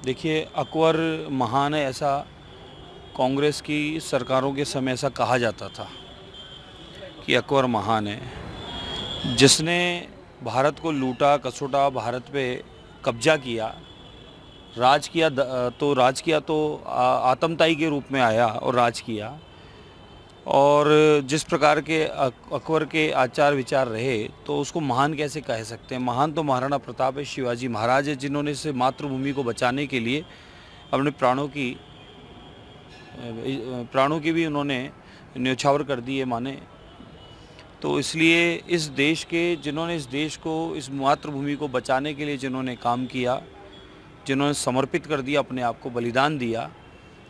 देखिए, अकबर महान है ऐसा कांग्रेस की सरकारों के समय ऐसा कहा जाता था कि अकबर महान है, जिसने भारत को लूटा कसूटा, भारत पे कब्जा किया, राज किया तो आतंकताई के रूप में आया और राज किया। और जिस प्रकार के अकबर के आचार विचार रहे तो उसको महान कैसे कह सकते हैं। महान तो महाराणा प्रताप है, शिवाजी महाराज है, जिन्होंने इस मातृभूमि को बचाने के लिए अपने प्राणों की भी उन्होंने न्यौछावर कर दी है माने। तो इसलिए इस देश के जिन्होंने इस देश को, इस मातृभूमि को बचाने के लिए जिन्होंने काम किया, जिन्होंने समर्पित कर दिया, अपने आप को बलिदान दिया,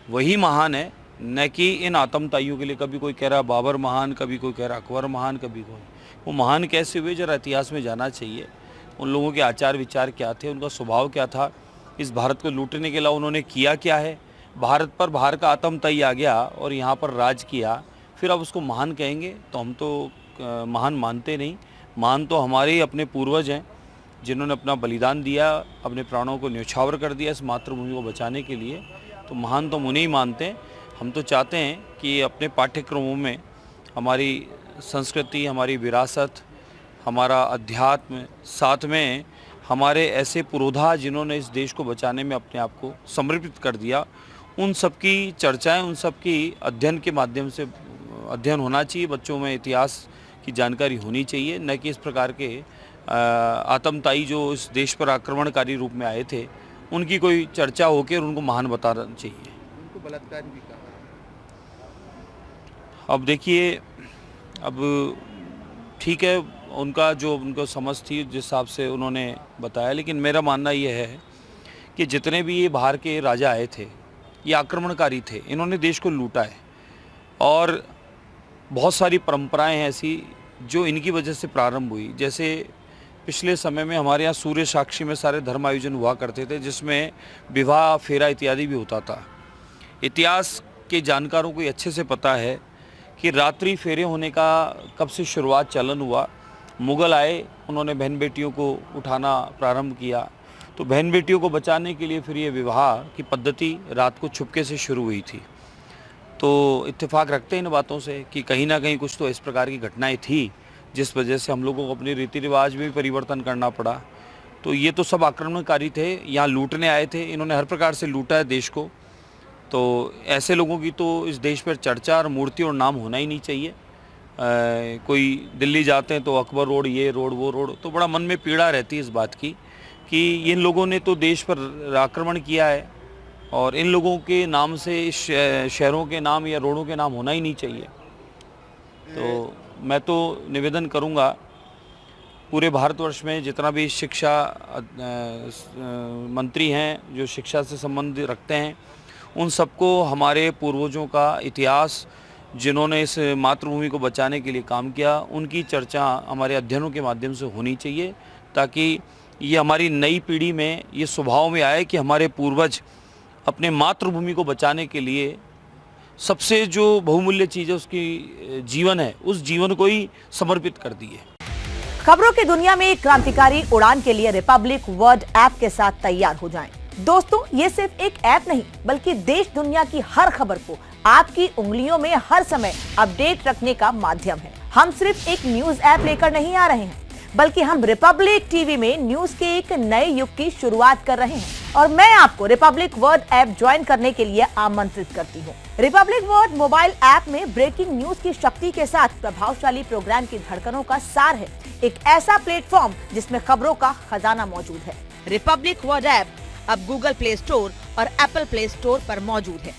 वही महान है, न कि इन आतंकताइयों के लिए। कभी कोई कह रहा बाबर महान, कभी कोई कह रहा अकबर महान, कभी कोई। वो महान कैसे हुए, जरा इतिहास में जाना चाहिए। उन लोगों के आचार विचार क्या थे, उनका स्वभाव क्या था, इस भारत को लूटने के अलावा उन्होंने किया क्या है। भारत पर बाहर का आतंकताई आ गया और यहाँ पर राज किया, फिर अब उसको महान कहेंगे तो हम तो महान मानते नहीं। महान तो हमारे ही अपने पूर्वज हैं, जिन्होंने अपना बलिदान दिया, अपने प्राणों को न्यौछावर कर दिया इस मातृभूमि को बचाने के लिए। तो महान तो हम उन्हें ही मानते हैं। हम तो चाहते हैं कि अपने पाठ्यक्रमों में हमारी संस्कृति, हमारी विरासत, हमारा अध्यात्म, साथ में हमारे ऐसे पुरोधा जिन्होंने इस देश को बचाने में अपने आप को समर्पित कर दिया, उन सब की चर्चाएं, उन सब की अध्ययन के माध्यम से अध्ययन होना चाहिए। बच्चों में इतिहास की जानकारी होनी चाहिए, न कि इस प्रकार के आतंकताई जो इस देश पर आक्रमणकारी रूप में आए थे उनकी कोई चर्चा होकर उनको महान बताना चाहिए। उनको बलात्कारी भी कहा। अब देखिए, अब ठीक है, उनको समझ थी जिस हिसाब से उन्होंने बताया, लेकिन मेरा मानना ये है कि जितने भी ये बाहर के राजा आए थे ये आक्रमणकारी थे, इन्होंने देश को लूटा है। और बहुत सारी परंपराएं हैं ऐसी जो इनकी वजह से प्रारंभ हुई। जैसे पिछले समय में हमारे यहाँ सूर्य साक्षी में सारे धर्म आयोजन हुआ करते थे, जिसमें विवाह, फेरा इत्यादि भी होता था। इतिहास के जानकारों को ये अच्छे से पता है कि रात्रि फेरे होने का कब से शुरुआत चलन हुआ। मुग़ल आए, उन्होंने बहन बेटियों को उठाना प्रारंभ किया, तो बहन बेटियों को बचाने के लिए फिर ये विवाह की पद्धति रात को छुपके से शुरू हुई थी। तो इत्तेफाक रखते हैं इन बातों से कि कहीं ना कहीं कुछ तो इस प्रकार की घटनाएं थी जिस वजह से हम लोगों को अपने रीति रिवाज में भी परिवर्तन करना पड़ा। तो ये तो सब आक्रमणकारी थे, यहाँ लूटने आए थे, इन्होंने हर प्रकार से लूटा है देश को। तो ऐसे लोगों की तो इस देश पर चर्चा और मूर्ति और नाम होना ही नहीं चाहिए। कोई दिल्ली जाते हैं तो अकबर रोड, ये रोड, वो रोड, तो बड़ा मन में पीड़ा रहती है इस बात की कि इन लोगों ने तो देश पर आक्रमण किया है और इन लोगों के नाम से इस शहरों के नाम या रोडों के नाम होना ही नहीं चाहिए। तो मैं तो निवेदन करूंगा, पूरे भारतवर्ष में जितना भी शिक्षा मंत्री हैं जो शिक्षा से संबंध रखते हैं, उन सबको हमारे पूर्वजों का इतिहास, जिन्होंने इस मातृभूमि को बचाने के लिए काम किया, उनकी चर्चा हमारे अध्ययनों के माध्यम से होनी चाहिए, ताकि ये हमारी नई पीढ़ी में ये स्वभाव में आए कि हमारे पूर्वज अपने मातृभूमि को बचाने के लिए सबसे जो बहुमूल्य चीज़ है उसकी जीवन है, उस जीवन को ही समर्पित कर दिए। खबरों की दुनिया में एक क्रांतिकारी उड़ान के लिए रिपब्लिक वर्ड ऐप के साथ तैयार हो जाएं। दोस्तों, ये सिर्फ एक ऐप नहीं बल्कि देश दुनिया की हर खबर को आपकी उंगलियों में हर समय अपडेट रखने का माध्यम है। हम सिर्फ एक न्यूज ऐप लेकर नहीं आ रहे हैं, बल्कि हम रिपब्लिक टीवी में न्यूज के एक नए युग की शुरुआत कर रहे हैं और मैं आपको रिपब्लिक वर्ड ऐप ज्वाइन करने के लिए आमंत्रित करती हूँ। रिपब्लिक वर्ड मोबाइल ऐप में ब्रेकिंग न्यूज की शक्ति के साथ प्रभावशाली प्रोग्राम की धड़कनों का सार है। एक ऐसा प्लेटफॉर्म जिसमें खबरों का खजाना मौजूद है। रिपब्लिक वर्ड ऐप अब गूगल प्ले स्टोर और एप्पल प्ले स्टोर पर मौजूद है।